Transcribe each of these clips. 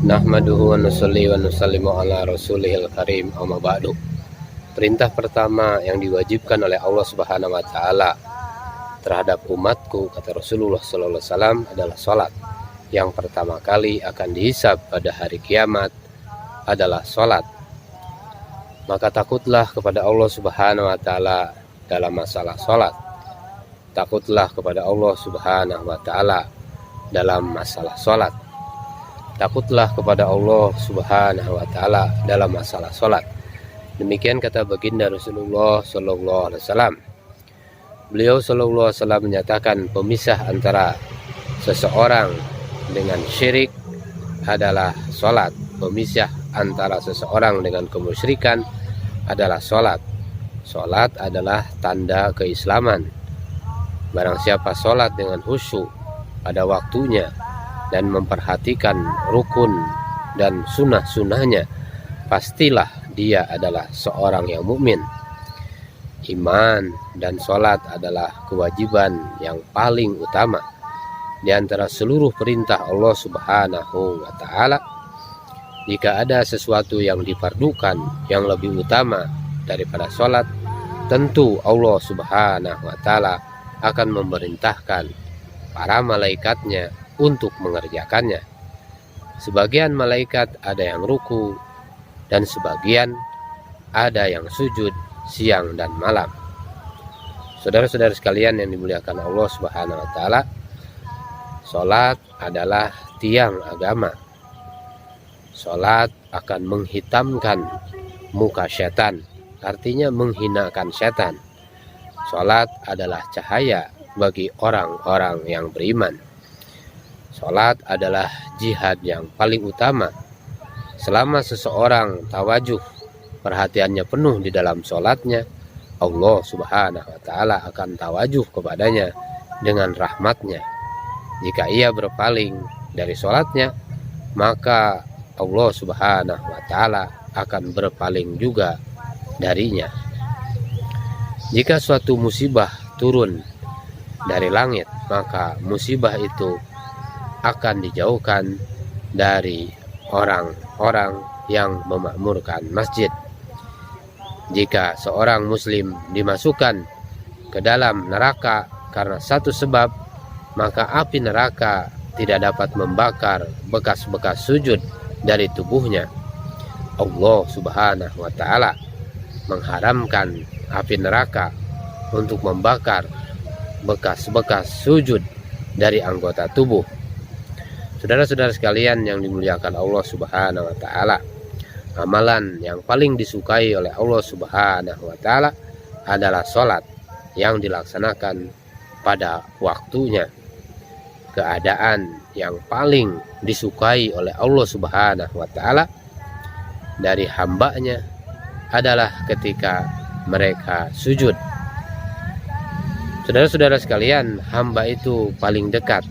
Nahmaduhu wa nusalli wa nusallimu ala rasulihil karim, amma ba'du. Perintah pertama yang diwajibkan oleh Allah Subhanahu wa taala terhadap umatku, kata Rasulullah sallallahu alaihi wasallam, adalah salat. Yang pertama kali akan dihisab pada hari kiamat adalah salat. Maka takutlah kepada Allah Subhanahu wa taala dalam masalah salat. Takutlah kepada Allah Subhanahu wa taala dalam masalah salat. Takutlah kepada Allah Subhanahu wa taala dalam masalah salat. Demikian kata baginda Rasulullah sallallahu alaihi wasallam. Beliau sallallahu alaihi wasallam menyatakan pemisah antara seseorang dengan syirik adalah salat. Pemisah antara seseorang dengan kemusyrikan adalah salat. Salat adalah tanda keislaman. Barang siapa salat dengan khusyuk pada waktunya dan memperhatikan rukun dan sunnah-sunnahnya, pastilah dia adalah seorang yang mukmin. Iman dan salat adalah kewajiban yang paling utama di antara seluruh perintah Allah Subhanahu wa taala. Jika ada sesuatu yang difardukan yang lebih utama daripada salat, tentu Allah Subhanahu wa taala akan memerintahkan para malaikatnya untuk mengerjakannya. Sebagian malaikat ada yang ruku dan sebagian ada yang sujud siang dan malam. Saudara-saudara sekalian yang dimuliakan Allah Subhanahu wa taala, salat adalah tiang agama. Salat akan menghitamkan muka setan, artinya menghinakan setan. Salat adalah cahaya bagi orang-orang yang beriman. Salat adalah jihad yang paling utama. Selama seseorang tawajuh, perhatiannya penuh di dalam salatnya, Allah Subhanahu wa taala akan tawajuh kepadanya dengan rahmatnya. Jika ia berpaling dari salatnya, maka Allah Subhanahu wa taala akan berpaling juga darinya. Jika suatu musibah turun dari langit, maka musibah itu akan dijauhkan dari orang-orang yang memakmurkan masjid. Jika seorang muslim dimasukkan ke dalam neraka karena satu sebab, maka api neraka tidak dapat membakar bekas-bekas sujud dari tubuhnya. Allah Subhanahu wa taala mengharamkan api neraka untuk membakar bekas-bekas sujud dari anggota tubuh. Saudara-saudara sekalian yang dimuliakan Allah Subhanahu wa taala, amalan yang paling disukai oleh Allah Subhanahu wa taala adalah salat yang dilaksanakan pada waktunya. Keadaan yang paling disukai oleh Allah Subhanahu wa taala dari hambanya adalah ketika mereka sujud. Saudara-saudara sekalian, hamba itu paling dekat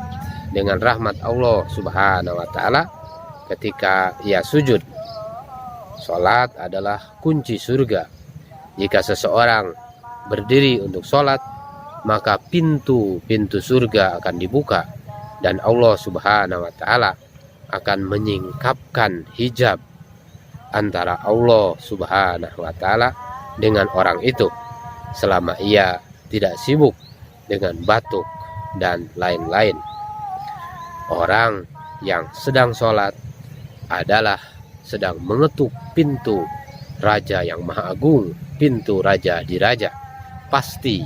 dengan rahmat Allah Subhanahu wa taala ketika ia sujud. Salat adalah kunci surga. Jika seseorang berdiri untuk salat, maka pintu-pintu surga akan dibuka dan Allah Subhanahu wa taala akan menyingkapkan hijab antara Allah Subhanahu wa taala dengan orang itu selama ia tidak sibuk dengan batuk dan lain-lain. Orang yang sedang sholat adalah sedang mengetuk pintu Raja yang Maha Agung, pintu Raja di Raja. Pasti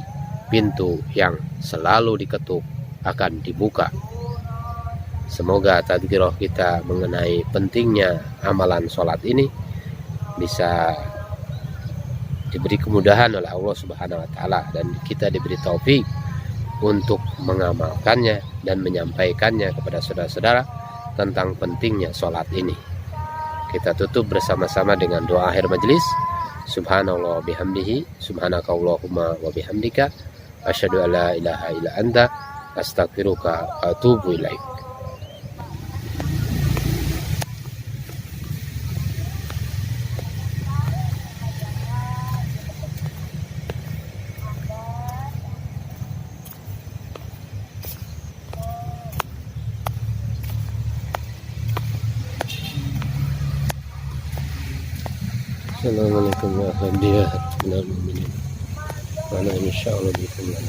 pintu yang selalu diketuk akan dibuka. Semoga tadzkirah kita mengenai pentingnya amalan sholat ini bisa diberi kemudahan oleh Allah Subhanahu wa taala dan kita diberi taufik untuk mengamalkannya dan menyampaikannya kepada saudara-saudara tentang pentingnya sholat ini. Kita tutup bersama-sama dengan doa akhir majelis. Subhanallah bihamdihi, subhanakallahumma wa bihamdika, asyhadu an la ilaha illa anta, astaghfiruka wa atubu ilaik. Assalamualaikum warahmatullahi wabarakatuh. Wa insyaallah bikum la